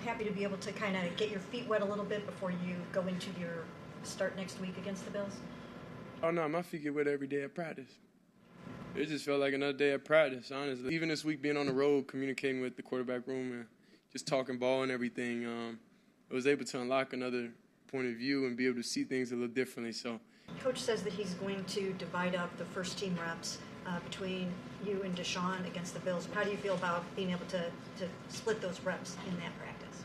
happy to be able to kind of get your feet wet a little bit before you go into your start next week against the Bills? Oh, no, my feet get wet every day at practice. It just felt like another day at practice, honestly. Even this week being on the road, communicating with the quarterback room and just talking ball and everything, I was able to unlock another point of view and be able to see things a little differently. So, Coach says that he's going to divide up the first team reps between you and Deshaun against the Bills. How do you feel about being able to split those reps in that practice?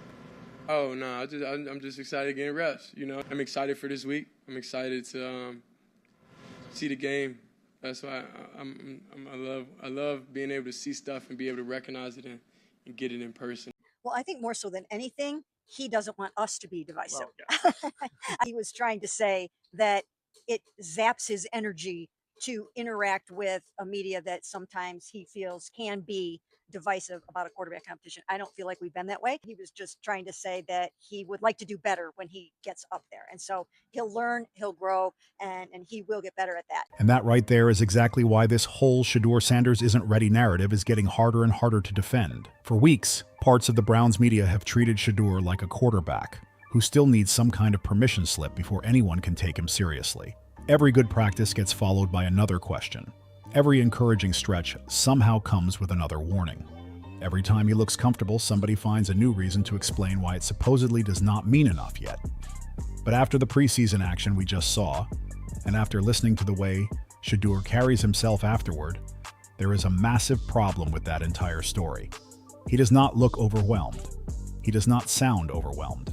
Oh, no, I'm just excited getting reps, you know. I'm excited for this week. I'm excited to see the game. That's why I love being able to see stuff and be able to recognize it and get it in person. Well, I think more so than anything, he doesn't want us to be divisive. Well, yeah. He was trying to say that it zaps his energy to interact with a media that sometimes he feels can be divisive about a quarterback competition. I don't feel like we've been that way. He was just trying to say that he would like to do better when he gets up there. And so he'll learn, he'll grow, and he will get better at that. And that right there is exactly why this whole Shedeur Sanders isn't ready narrative is getting harder and harder to defend. For weeks, parts of the Browns media have treated Shedeur like a quarterback who still needs some kind of permission slip before anyone can take him seriously. Every good practice gets followed by another question. Every encouraging stretch somehow comes with another warning. Every time he looks comfortable, somebody finds a new reason to explain why it supposedly does not mean enough yet. But after the preseason action we just saw, and after listening to the way Shedeur carries himself afterward, there is a massive problem with that entire story. He does not look overwhelmed. He does not sound overwhelmed.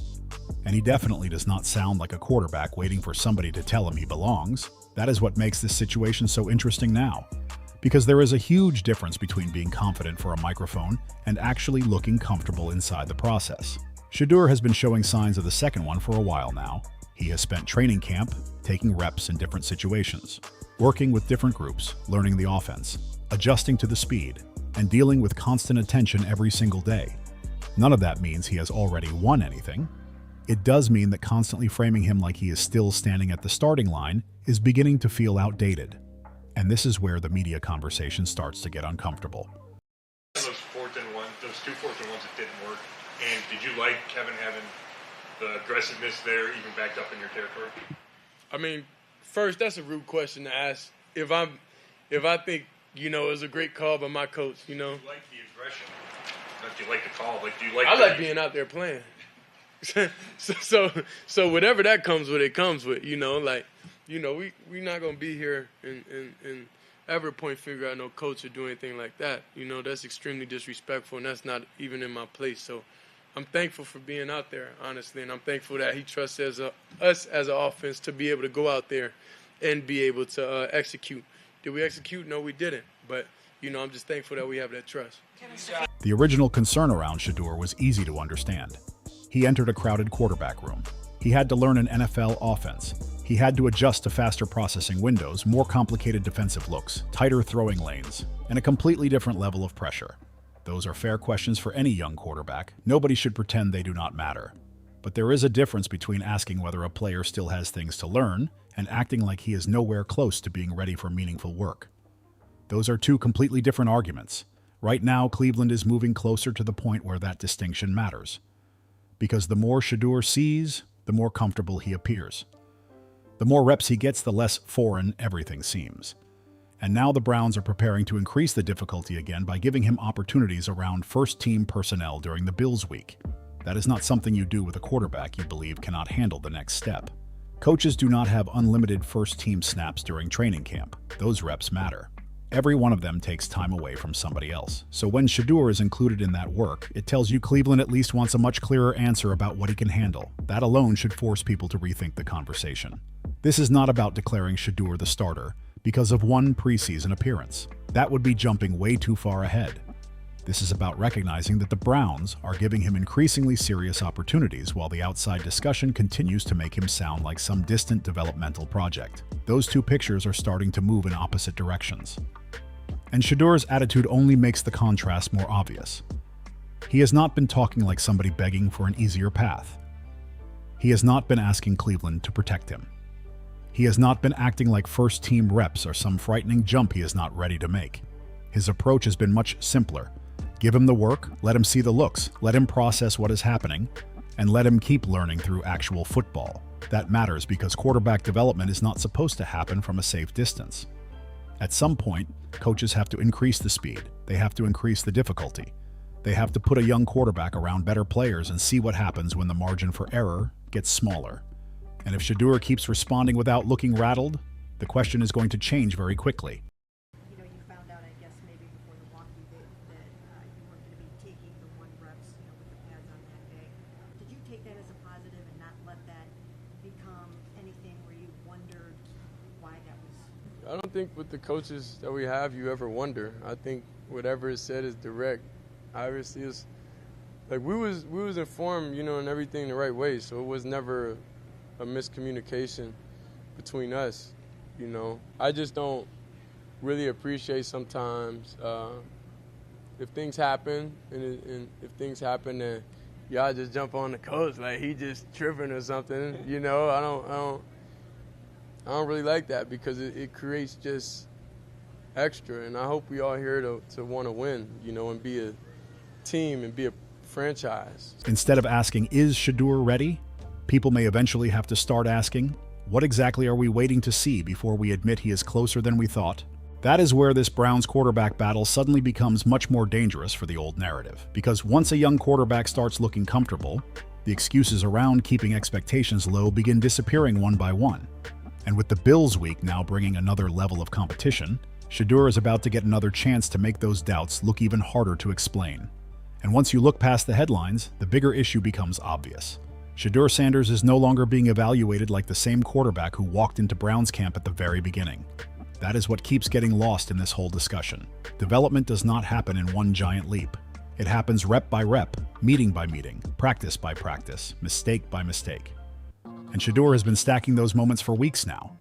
And he definitely does not sound like a quarterback waiting for somebody to tell him he belongs. That is what makes this situation so interesting now. Because there is a huge difference between being confident for a microphone and actually looking comfortable inside the process. Shedeur has been showing signs of the second one for a while now. He has spent training camp, taking reps in different situations, working with different groups, learning the offense, adjusting to the speed, and dealing with constant attention every single day. None of that means he has already won anything. It does mean that constantly framing him like he is still standing at the starting line is beginning to feel outdated. And this is where the media conversation starts to get uncomfortable. Those 4th and 1, those 2 4th and 1s that didn't work. And did you like Kevin having the aggressiveness there, even backed up in your territory? I mean, first, that's a rude question to ask. If I think, you know, it was a great call by my coach, you know. Do you like the aggression? Not do you like the call? Like, do you like? I like being out there playing. so whatever that comes with, it comes with, you know, like, you know, we're not going to be here and ever point finger at no coach or do anything like that. You know, that's extremely disrespectful, and that's not even in my place. So I'm thankful for being out there, honestly, and I'm thankful that he trusts us as an offense to be able to go out there and be able to execute. Did we execute? No, we didn't. But, you know, I'm just thankful that we have that trust. The original concern around Shedeur was easy to understand. He entered a crowded quarterback room. He had to learn an NFL offense. He had to adjust to faster processing windows, more complicated defensive looks, tighter throwing lanes, and a completely different level of pressure. Those are fair questions for any young quarterback. Nobody should pretend they do not matter. But there is a difference between asking whether a player still has things to learn and acting like he is nowhere close to being ready for meaningful work. Those are two completely different arguments. Right now, Cleveland is moving closer to the point where that distinction matters. Because the more Shedeur sees, the more comfortable he appears. The more reps he gets, the less foreign everything seems. And now the Browns are preparing to increase the difficulty again by giving him opportunities around first-team personnel during the Bills week. That is not something you do with a quarterback you believe cannot handle the next step. Coaches do not have unlimited first-team snaps during training camp. Those reps matter. Every one of them takes time away from somebody else. So when Shedeur is included in that work, it tells you Cleveland at least wants a much clearer answer about what he can handle. That alone should force people to rethink the conversation. This is not about declaring Shedeur the starter because of one preseason appearance. That would be jumping way too far ahead. This is about recognizing that the Browns are giving him increasingly serious opportunities while the outside discussion continues to make him sound like some distant developmental project. Those two pictures are starting to move in opposite directions. And Shedeur's attitude only makes the contrast more obvious. He has not been talking like somebody begging for an easier path. He has not been asking Cleveland to protect him. He has not been acting like first-team reps or some frightening jump he is not ready to make. His approach has been much simpler. Give him the work, let him see the looks, let him process what is happening, and let him keep learning through actual football. That matters because quarterback development is not supposed to happen from a safe distance. At some point, coaches have to increase the speed. They have to increase the difficulty. They have to put a young quarterback around better players and see what happens when the margin for error gets smaller. And if Shedeur keeps responding without looking rattled, the question is going to change very quickly. You know, you found out, I guess, maybe before the walkthrough that you weren't going to be taking the 1 reps, you know, with the pads on that day. Did you take that as a positive and not let that become anything where you wondered why that was? I don't think with the coaches that we have you ever wonder. I think whatever is said is direct. Obviously, it's like we was informed, you know, in everything the right way. So it was never a miscommunication between us. You know, I just don't really appreciate sometimes if things happen and if things happen and y'all just jump on the coach like he just tripping or something. You know, I don't really like that because it creates just extra. And I hope we all here to want to win, you know, and be a team and be a franchise. Instead of asking, is Shedeur ready? People may eventually have to start asking, what exactly are we waiting to see before we admit he is closer than we thought? That is where this Browns quarterback battle suddenly becomes much more dangerous for the old narrative. Because once a young quarterback starts looking comfortable, the excuses around keeping expectations low begin disappearing one by one. And with the Bills week now bringing another level of competition, Shedeur is about to get another chance to make those doubts look even harder to explain. And once you look past the headlines, the bigger issue becomes obvious. Shedeur Sanders is no longer being evaluated like the same quarterback who walked into Browns camp at the very beginning. That is what keeps getting lost in this whole discussion. Development does not happen in one giant leap. It happens rep by rep, meeting by meeting, practice by practice, mistake by mistake. And Shedeur has been stacking those moments for weeks now.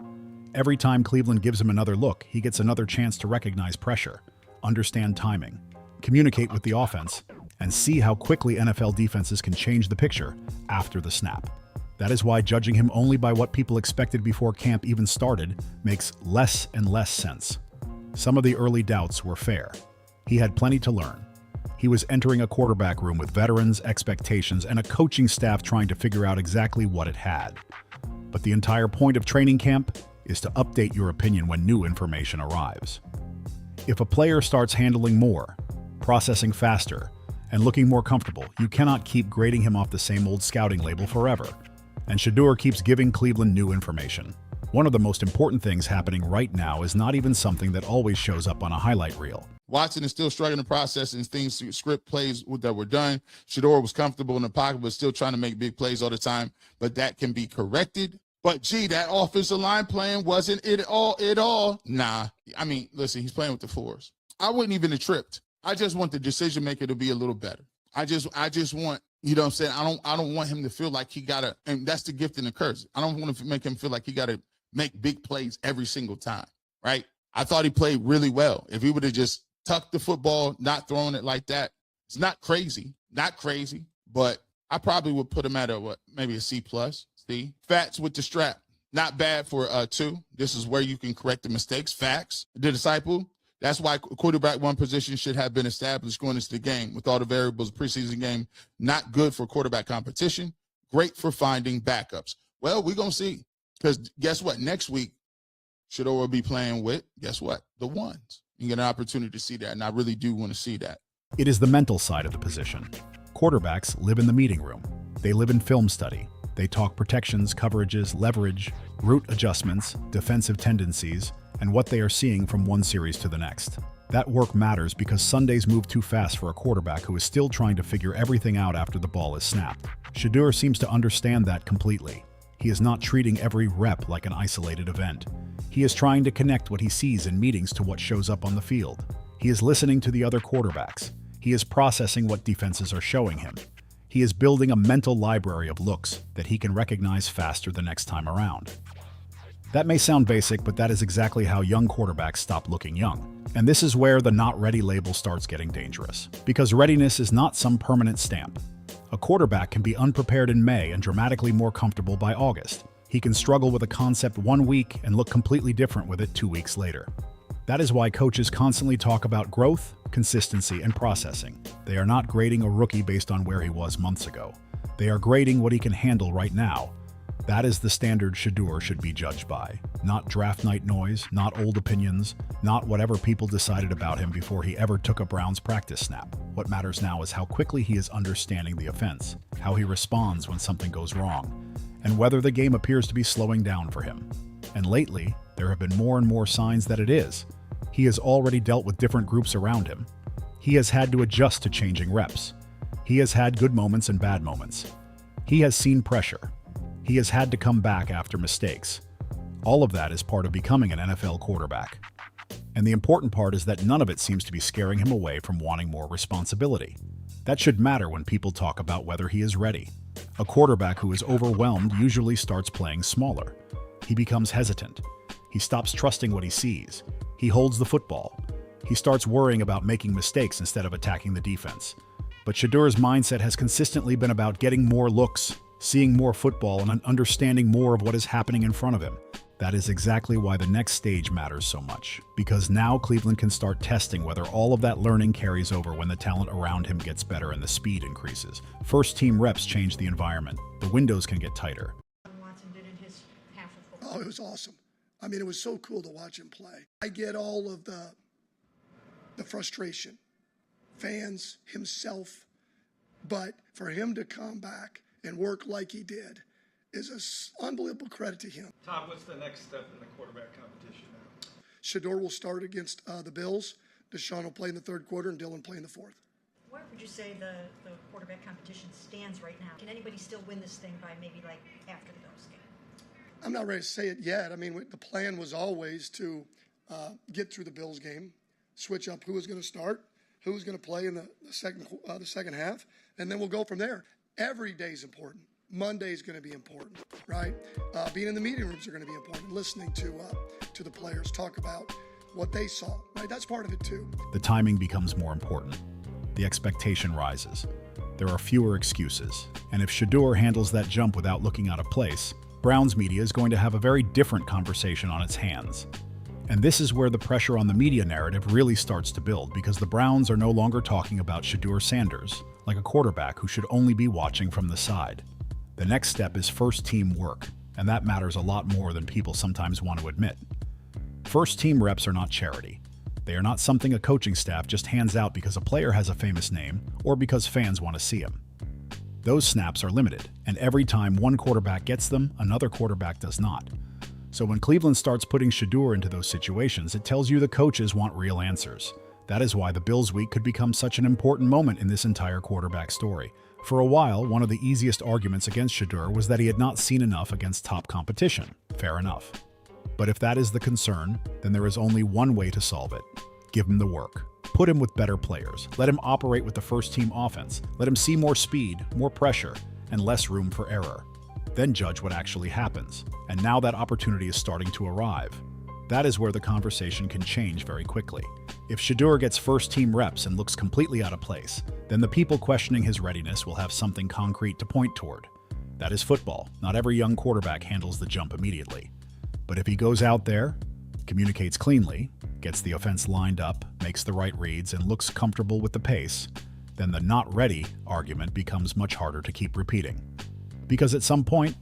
Every time Cleveland gives him another look, he gets another chance to recognize pressure, understand timing, communicate with the offense, and see how quickly NFL defenses can change the picture after the snap. That is why judging him only by what people expected before camp even started makes less and less sense. Some of the early doubts were fair. He had plenty to learn. He was entering a quarterback room with veterans, expectations, and a coaching staff trying to figure out exactly what it had. But the entire point of training camp is to update your opinion when new information arrives. If a player starts handling more, processing faster, and looking more comfortable, you cannot keep grading him off the same old scouting label forever. And Shedeur keeps giving Cleveland new information. One of the most important things happening right now is not even something that always shows up on a highlight reel. Watson is still struggling to process and things, script plays that were done. Shedeur was comfortable in the pocket, but still trying to make big plays all the time. But that can be corrected. But, gee, that offensive line playing wasn't it all. Nah. I mean, listen, he's playing with the fours. I wouldn't even have tripped. I just want the decision maker to be a little better. I just want, you know what I'm saying? I don't want him to feel like he gotta, and that's the gift and the curse. I don't want to make him feel like he gotta make big plays every single time, right? I thought he played really well. If he would have just tucked the football, not throwing it like that, it's not crazy, but I probably would put him at maybe a C+. See, Fats with the strap, not bad for 2. This is where you can correct the mistakes. Facts, the disciple. That's why quarterback one position should have been established going into the game with all the variables of preseason game. Not good for quarterback competition. Great for finding backups. Well, we're going to see. Because guess what? Next week, Shedeur will be playing with, guess what? The ones. You get an opportunity to see that, and I really do want to see that. It is the mental side of the position. Quarterbacks live in the meeting room. They live in film study. They talk protections, coverages, leverage, route adjustments, defensive tendencies, and what they are seeing from one series to the next. That work matters because Sundays move too fast for a quarterback who is still trying to figure everything out after the ball is snapped. Shedeur seems to understand that completely. He is not treating every rep like an isolated event. He is trying to connect what he sees in meetings to what shows up on the field. He is listening to the other quarterbacks. He is processing what defenses are showing him. He is building a mental library of looks that he can recognize faster the next time around. That may sound basic, but that is exactly how young quarterbacks stop looking young. And this is where the not ready label starts getting dangerous. Because readiness is not some permanent stamp. A quarterback can be unprepared in May and dramatically more comfortable by August. He can struggle with a concept 1 week and look completely different with it 2 weeks later. That is why coaches constantly talk about growth, consistency, and processing. They are not grading a rookie based on where he was months ago. They are grading what he can handle right now. That is the standard Shedeur should be judged by. Not draft night noise, not old opinions, not whatever people decided about him before he ever took a Browns practice snap. What matters now is how quickly he is understanding the offense, how he responds when something goes wrong, and whether the game appears to be slowing down for him. And lately, there have been more and more signs that it is. He has already dealt with different groups around him. He has had to adjust to changing reps. He has had good moments and bad moments. He has seen pressure. He has had to come back after mistakes. All of that is part of becoming an NFL quarterback. And the important part is that none of it seems to be scaring him away from wanting more responsibility. That should matter when people talk about whether he is ready. A quarterback who is overwhelmed usually starts playing smaller. He becomes hesitant. He stops trusting what he sees. He holds the football. He starts worrying about making mistakes instead of attacking the defense. But Shedeur's mindset has consistently been about getting more looks, seeing more football, and understanding more of what is happening in front of him. That is exactly why the next stage matters so much, because now Cleveland can start testing whether all of that learning carries over when the talent around him gets better and the speed increases. First-team reps change the environment. The windows can get tighter. Watson did in his half of football. Oh, it was awesome. I mean, it was so cool to watch him play. I get all of the frustration, fans, himself, but for him to come back and work like he did is an unbelievable credit to him. Tom, what's the next step in the quarterback competition now? Shedeur will start against the Bills. Deshaun will play in the third quarter, and Dylan play in the fourth. Where would you say the quarterback competition stands right now? Can anybody still win this thing by maybe like after the Bills game? I'm not ready to say it yet. I mean, the plan was always to get through the Bills game, switch up who was going to start, who was going to play in the second half, and then we'll go from there. Every day is important. Monday is going to be important, right? Being in the meeting rooms are going to be important. Listening to the players talk about what they saw, right? That's part of it too. The timing becomes more important. The expectation rises. There are fewer excuses. And if Shedeur handles that jump without looking out of place, Browns media is going to have a very different conversation on its hands. And this is where the pressure on the media narrative really starts to build, because the Browns are no longer talking about Shedeur Sanders like a quarterback who should only be watching from the side. The next step is first-team work, and that matters a lot more than people sometimes want to admit. First-team reps are not charity. They are not something a coaching staff just hands out because a player has a famous name or because fans want to see him. Those snaps are limited, and every time one quarterback gets them, another quarterback does not. So when Cleveland starts putting Shedeur into those situations, it tells you the coaches want real answers. That is why the Bills week could become such an important moment in this entire quarterback story. For a while, one of the easiest arguments against Shedeur was that he had not seen enough against top competition. Fair enough. But if that is the concern, then there is only one way to solve it. Give him the work. Put him with better players. Let him operate with the first-team offense. Let him see more speed, more pressure, and less room for error. Then judge what actually happens. And now that opportunity is starting to arrive. That is where the conversation can change very quickly. If Shedeur gets first-team reps and looks completely out of place, then the people questioning his readiness will have something concrete to point toward. That is football. Not every young quarterback handles the jump immediately. But if he goes out there, communicates cleanly, gets the offense lined up, makes the right reads, and looks comfortable with the pace, then the not ready argument becomes much harder to keep repeating. Because at some point,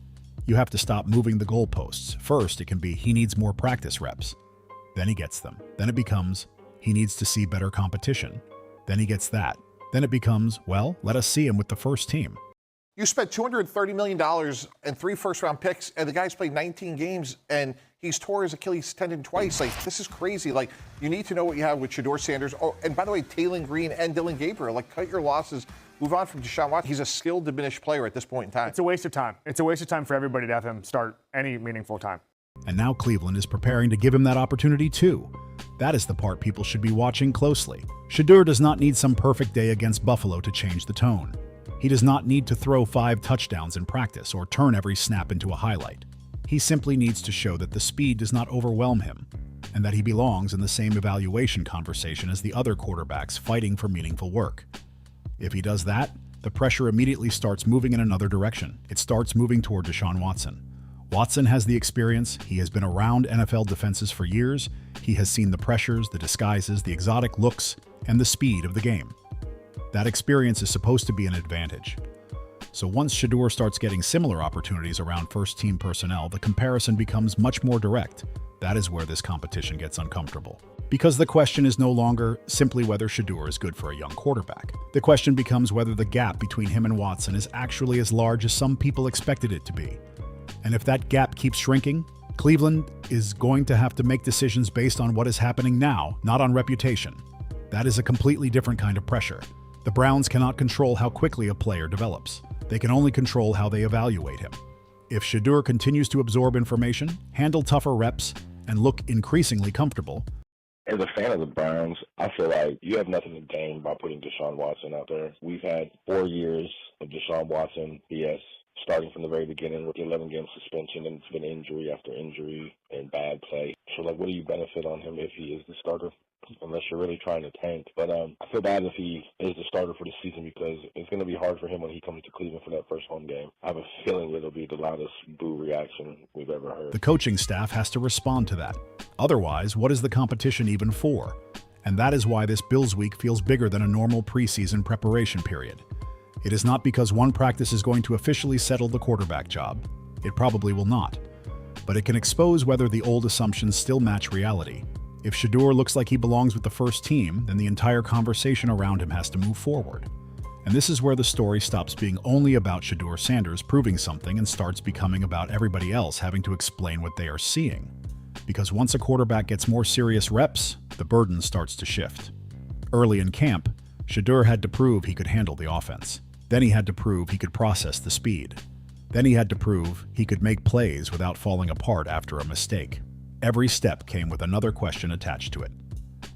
you have to stop moving the goalposts. First, it can be he needs more practice reps. Then he gets them. Then it becomes he needs to see better competition. Then he gets that. Then it becomes, well, let us see him with the first team. You spent $230 million and 3 first-round picks, and the guy's played 19 games, and he's tore his Achilles tendon twice. Like, this is crazy. Like, you need to know what you have with Shedeur Sanders. Oh, and by the way, Taylon Green and Dylan Gabriel. Like, cut your losses. Move on from Deshaun Watson. He's a skilled, diminished player at this point in time. It's a waste of time. It's a waste of time for everybody to have him start any meaningful time. And now Cleveland is preparing to give him that opportunity too. That is the part people should be watching closely. Shedeur does not need some perfect day against Buffalo to change the tone. He does not need to throw 5 touchdowns in practice or turn every snap into a highlight. He simply needs to show that the speed does not overwhelm him, and that he belongs in the same evaluation conversation as the other quarterbacks fighting for meaningful work. If he does that, the pressure immediately starts moving in another direction. It starts moving toward Deshaun Watson. Watson has the experience, he has been around NFL defenses for years, he has seen the pressures, the disguises, the exotic looks, and the speed of the game. That experience is supposed to be an advantage. So once Shedeur starts getting similar opportunities around first-team personnel, the comparison becomes much more direct. That is where this competition gets uncomfortable. Because the question is no longer simply whether Shedeur is good for a young quarterback. The question becomes whether the gap between him and Watson is actually as large as some people expected it to be. And if that gap keeps shrinking, Cleveland is going to have to make decisions based on what is happening now, not on reputation. That is a completely different kind of pressure. The Browns cannot control how quickly a player develops. They can only control how they evaluate him. If Shedeur continues to absorb information, handle tougher reps, and look increasingly comfortable, as a fan of the Browns, I feel like you have nothing to gain by putting Deshaun Watson out there. We've had 4 years of Deshaun Watson BS, starting from the very beginning with the 11-game suspension, and it's been injury after injury and bad play. So, what do you benefit on him if he is the starter? Unless you're really trying to tank. But I feel bad if he is the starter for the season, because it's going to be hard for him when he comes to Cleveland for that first home game. I have a feeling it'll be the loudest boo reaction we've ever heard. The coaching staff has to respond to that. Otherwise, what is the competition even for? And that is why this Bills week feels bigger than a normal preseason preparation period. It is not because one practice is going to officially settle the quarterback job. It probably will not. But it can expose whether the old assumptions still match reality. If Shedeur looks like he belongs with the first team, then the entire conversation around him has to move forward. And this is where the story stops being only about Shedeur Sanders proving something and starts becoming about everybody else having to explain what they are seeing. Because once a quarterback gets more serious reps, the burden starts to shift. Early in camp, Shedeur had to prove he could handle the offense. Then he had to prove he could process the speed. Then he had to prove he could make plays without falling apart after a mistake. Every step came with another question attached to it.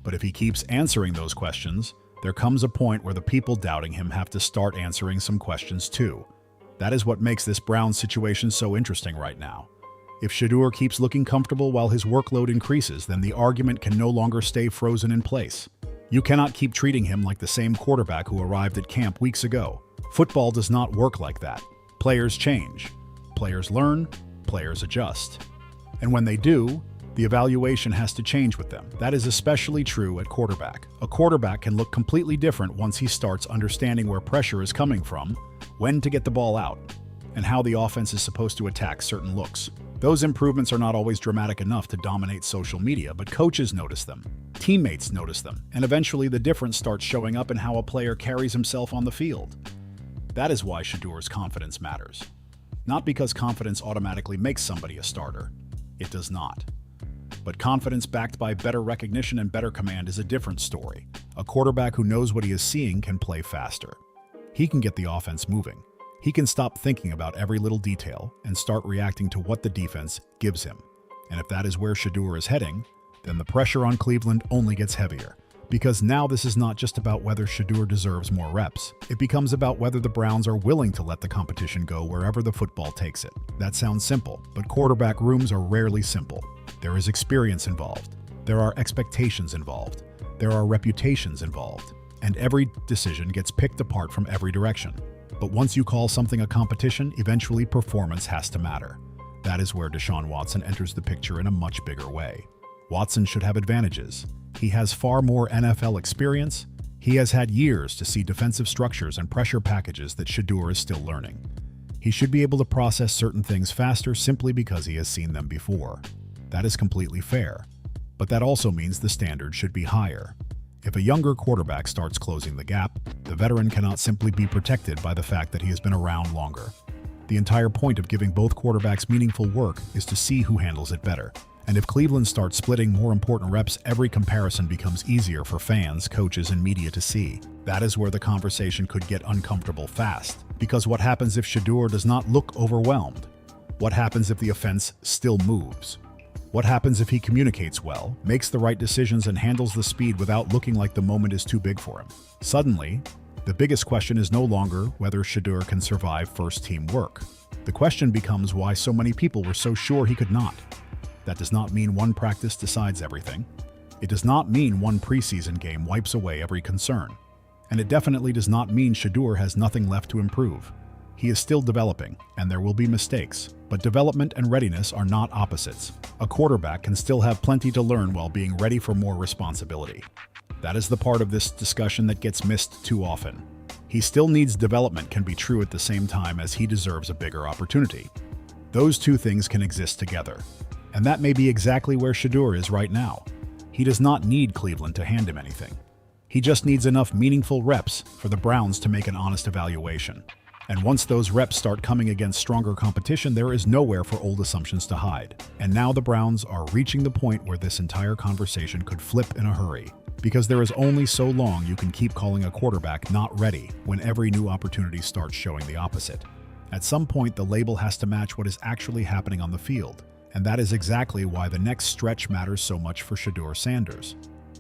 But if he keeps answering those questions, there comes a point where the people doubting him have to start answering some questions too. That is what makes this Browns situation so interesting right now. If Shedeur keeps looking comfortable while his workload increases, then the argument can no longer stay frozen in place. You cannot keep treating him like the same quarterback who arrived at camp weeks ago. Football does not work like that. Players change. Players learn. Players adjust. And when they do, the evaluation has to change with them. That is especially true at quarterback. A quarterback can look completely different once he starts understanding where pressure is coming from, when to get the ball out, and how the offense is supposed to attack certain looks. Those improvements are not always dramatic enough to dominate social media, but coaches notice them, teammates notice them, and eventually the difference starts showing up in how a player carries himself on the field. That is why Shedeur's confidence matters. Not because confidence automatically makes somebody a starter. It does not. But confidence backed by better recognition and better command is a different story. A quarterback who knows what he is seeing can play faster. He can get the offense moving. He can stop thinking about every little detail and start reacting to what the defense gives him. And if that is where Shedeur is heading, then the pressure on Cleveland only gets heavier. Because now this is not just about whether Shedeur deserves more reps. It becomes about whether the Browns are willing to let the competition go wherever the football takes it. That sounds simple, but quarterback rooms are rarely simple. There is experience involved. There are expectations involved. There are reputations involved. And every decision gets picked apart from every direction. But once you call something a competition, eventually performance has to matter. That is where Deshaun Watson enters the picture in a much bigger way. Watson should have advantages. He has far more NFL experience. He has had years to see defensive structures and pressure packages that Shedeur is still learning. He should be able to process certain things faster simply because he has seen them before. That is completely fair. But that also means the standard should be higher. If a younger quarterback starts closing the gap, the veteran cannot simply be protected by the fact that he has been around longer. The entire point of giving both quarterbacks meaningful work is to see who handles it better. And if Cleveland starts splitting more important reps, every comparison becomes easier for fans, coaches, and media to see. That is where the conversation could get uncomfortable fast. Because what happens if Shedeur does not look overwhelmed? What happens if the offense still moves? What happens if he communicates well, makes the right decisions, and handles the speed without looking like the moment is too big for him? Suddenly, the biggest question is no longer whether Shedeur can survive first-team work. The question becomes why so many people were so sure he could not. That does not mean one practice decides everything. It does not mean one preseason game wipes away every concern. And it definitely does not mean Shedeur has nothing left to improve. He is still developing, and there will be mistakes, but development and readiness are not opposites. A quarterback can still have plenty to learn while being ready for more responsibility. That is the part of this discussion that gets missed too often. He still needs development can be true at the same time as he deserves a bigger opportunity. Those two things can exist together. And that may be exactly where Shedeur is right now. He does not need Cleveland to hand him anything. He just needs enough meaningful reps for the Browns to make an honest evaluation. And once those reps start coming against stronger competition, there is nowhere for old assumptions to hide. And now the Browns are reaching the point where this entire conversation could flip in a hurry. Because there is only so long you can keep calling a quarterback not ready when every new opportunity starts showing the opposite. At some point, the label has to match what is actually happening on the field. And that is exactly why the next stretch matters so much for Shedeur Sanders.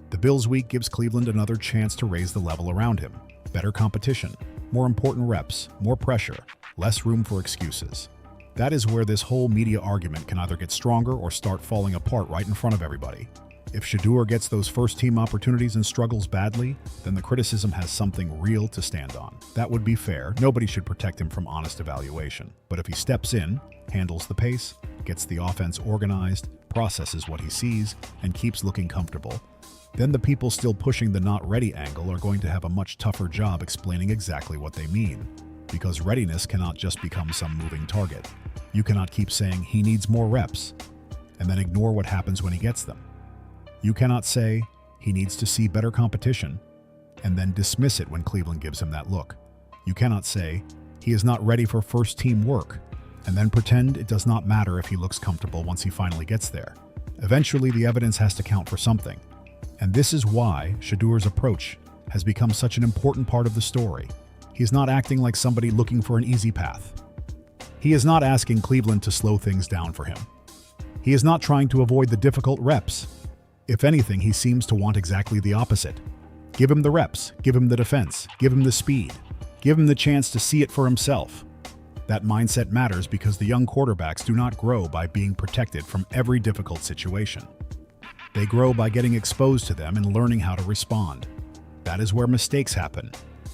The Bills week gives Cleveland another chance to raise the level around him. Better competition, more important reps, more pressure, less room for excuses. That is where this whole media argument can either get stronger or start falling apart right in front of everybody. If Shedeur gets those first-team opportunities and struggles badly, then the criticism has something real to stand on. That would be fair. Nobody should protect him from honest evaluation. But if he steps in, handles the pace, gets the offense organized, processes what he sees, and keeps looking comfortable, then the people still pushing the not ready angle are going to have a much tougher job explaining exactly what they mean. Because readiness cannot just become some moving target. You cannot keep saying he needs more reps, and then ignore what happens when he gets them. You cannot say he needs to see better competition, and then dismiss it when Cleveland gives him that look. You cannot say he is not ready for first-team work, and then pretend it does not matter if he looks comfortable once he finally gets there. Eventually, the evidence has to count for something. And this is why Shedeur's approach has become such an important part of the story. He is not acting like somebody looking for an easy path. He is not asking Cleveland to slow things down for him. He is not trying to avoid the difficult reps. If anything, he seems to want exactly the opposite. Give him the reps, give him the defense, give him the speed, give him the chance to see it for himself. That mindset matters because the young quarterbacks do not grow by being protected from every difficult situation. They grow by getting exposed to them and learning how to respond. That is where mistakes happen.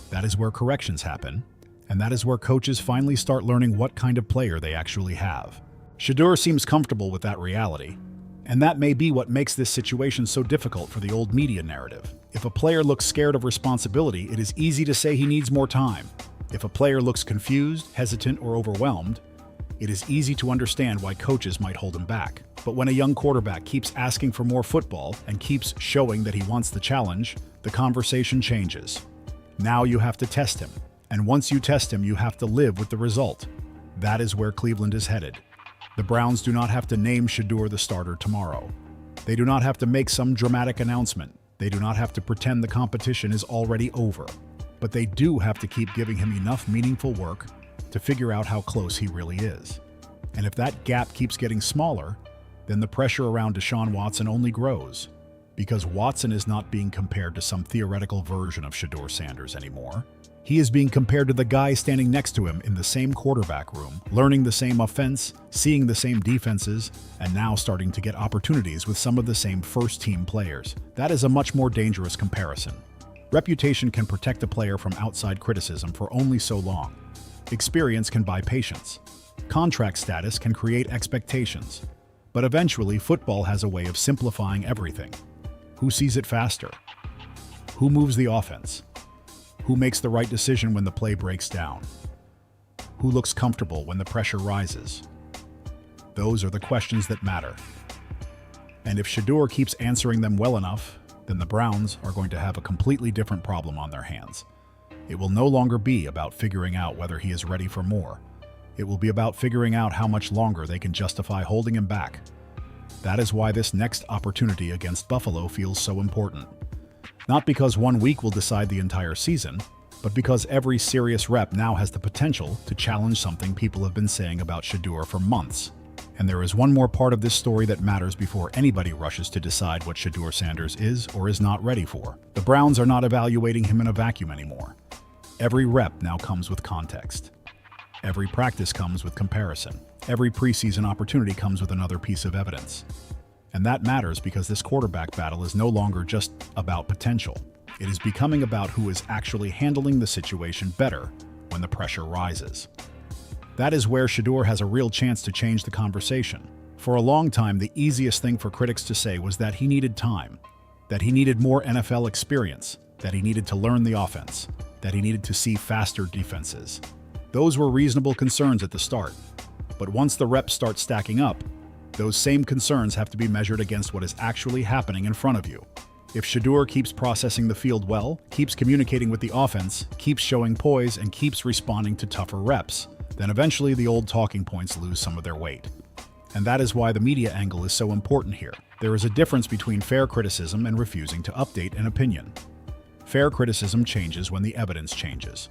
That is where corrections happen. And that is where coaches finally start learning what kind of player they actually have. Shedeur seems comfortable with that reality. And that may be what makes this situation so difficult for the old media narrative. If a player looks scared of responsibility, it is easy to say he needs more time. If a player looks confused, hesitant, or overwhelmed, it is easy to understand why coaches might hold him back. But when a young quarterback keeps asking for more football and keeps showing that he wants the challenge, the conversation changes. Now you have to test him. And once you test him, you have to live with the result. That is where Cleveland is headed. The Browns do not have to name Shedeur the starter tomorrow. They do not have to make some dramatic announcement. They do not have to pretend the competition is already over. But they do have to keep giving him enough meaningful work to figure out how close he really is. And if that gap keeps getting smaller, then the pressure around Deshaun Watson only grows. Because Watson is not being compared to some theoretical version of Shedeur Sanders anymore. He is being compared to the guy standing next to him in the same quarterback room, learning the same offense, seeing the same defenses, and now starting to get opportunities with some of the same first-team players. That is a much more dangerous comparison. Reputation can protect a player from outside criticism for only so long. Experience can buy patience. Contract status can create expectations. But eventually, football has a way of simplifying everything. Who sees it faster? Who moves the offense? Who makes the right decision when the play breaks down? Who looks comfortable when the pressure rises? Those are the questions that matter. And if Shedeur keeps answering them well enough, then the Browns are going to have a completely different problem on their hands. It will no longer be about figuring out whether he is ready for more. It will be about figuring out how much longer they can justify holding him back. That is why this next opportunity against Buffalo feels so important. Not because 1 week will decide the entire season, but because every serious rep now has the potential to challenge something people have been saying about Shedeur for months. And there is one more part of this story that matters before anybody rushes to decide what Shedeur Sanders is or is not ready for. The Browns are not evaluating him in a vacuum anymore. Every rep now comes with context. Every practice comes with comparison. Every preseason opportunity comes with another piece of evidence. And that matters because this quarterback battle is no longer just about potential. It is becoming about who is actually handling the situation better when the pressure rises. That is where Shedeur has a real chance to change the conversation. For a long time, the easiest thing for critics to say was that he needed time, that he needed more NFL experience, that he needed to learn the offense, that he needed to see faster defenses. Those were reasonable concerns at the start. But once the reps start stacking up, those same concerns have to be measured against what is actually happening in front of you. If Shedeur keeps processing the field well, keeps communicating with the offense, keeps showing poise, and keeps responding to tougher reps, then eventually the old talking points lose some of their weight. And that is why the media angle is so important here. There is a difference between fair criticism and refusing to update an opinion. Fair criticism changes when the evidence changes.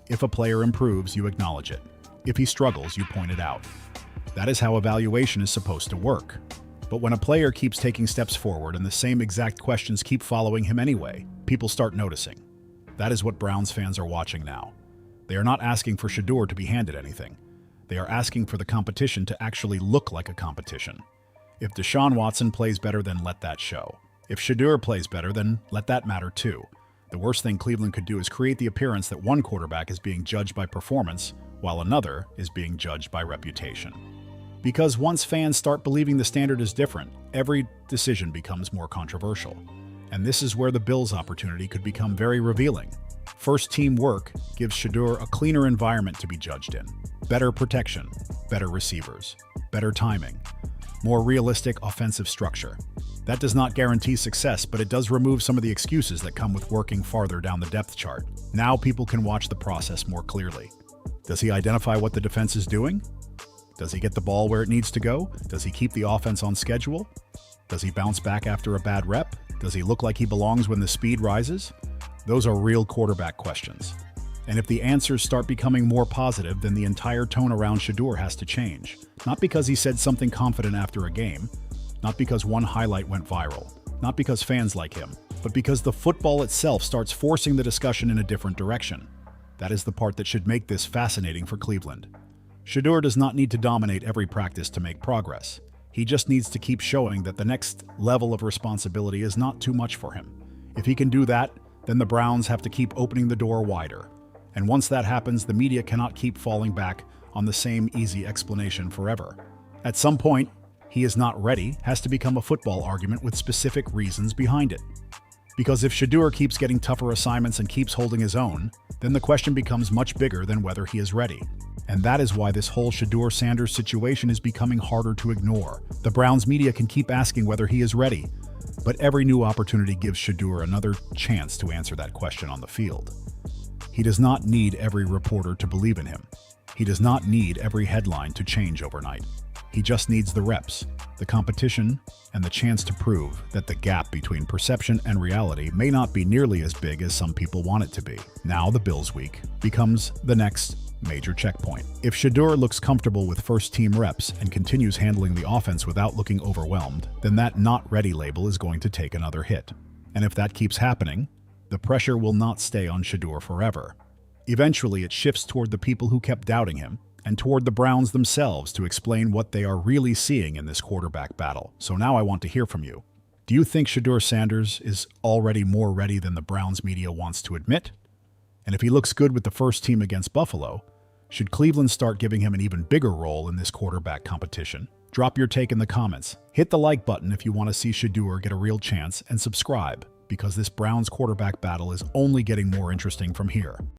If a player improves, you acknowledge it. If he struggles, you point it out. That is how evaluation is supposed to work. But when a player keeps taking steps forward and the same exact questions keep following him anyway, people start noticing. That is what Browns fans are watching now. They are not asking for Shedeur to be handed anything. They are asking for the competition to actually look like a competition. If Deshaun Watson plays better, then let that show. If Shedeur plays better, then let that matter too. The worst thing Cleveland could do is create the appearance that one quarterback is being judged by performance, while another is being judged by reputation. Because once fans start believing the standard is different, every decision becomes more controversial. And this is where the Bills' opportunity could become very revealing. First-team work gives Shedeur a cleaner environment to be judged in. Better protection, better receivers, better timing, more realistic offensive structure. That does not guarantee success, but it does remove some of the excuses that come with working farther down the depth chart. Now people can watch the process more clearly. Does he identify what the defense is doing? Does he get the ball where it needs to go? Does he keep the offense on schedule? Does he bounce back after a bad rep? Does he look like he belongs when the speed rises? Those are real quarterback questions. And if the answers start becoming more positive, then the entire tone around Shedeur has to change. Not because he said something confident after a game, not because one highlight went viral, not because fans like him, but because the football itself starts forcing the discussion in a different direction. That is the part that should make this fascinating for Cleveland. Shedeur does not need to dominate every practice to make progress. He just needs to keep showing that the next level of responsibility is not too much for him. If he can do that, then the Browns have to keep opening the door wider. And once that happens, the media cannot keep falling back on the same easy explanation forever. At some point, he is not ready has to become a football argument with specific reasons behind it. Because if Shedeur keeps getting tougher assignments and keeps holding his own, then the question becomes much bigger than whether he is ready. And that is why this whole Shedeur Sanders situation is becoming harder to ignore. The Browns media can keep asking whether he is ready, but every new opportunity gives Shedeur another chance to answer that question on the field. He does not need every reporter to believe in him. He does not need every headline to change overnight. He just needs the reps, the competition, and the chance to prove that the gap between perception and reality may not be nearly as big as some people want it to be. Now the Bills week becomes the next major checkpoint. If Shedeur looks comfortable with first-team reps and continues handling the offense without looking overwhelmed, then that not ready label is going to take another hit. And if that keeps happening, the pressure will not stay on Shedeur forever. Eventually, it shifts toward the people who kept doubting him and toward the Browns themselves to explain what they are really seeing in this quarterback battle. So now I want to hear from you. Do you think Shedeur Sanders is already more ready than the Browns media wants to admit? And if he looks good with the first team against Buffalo, should Cleveland start giving him an even bigger role in this quarterback competition? Drop your take in the comments. Hit the like button if you want to see Shedeur get a real chance, and subscribe, because this Browns quarterback battle is only getting more interesting from here.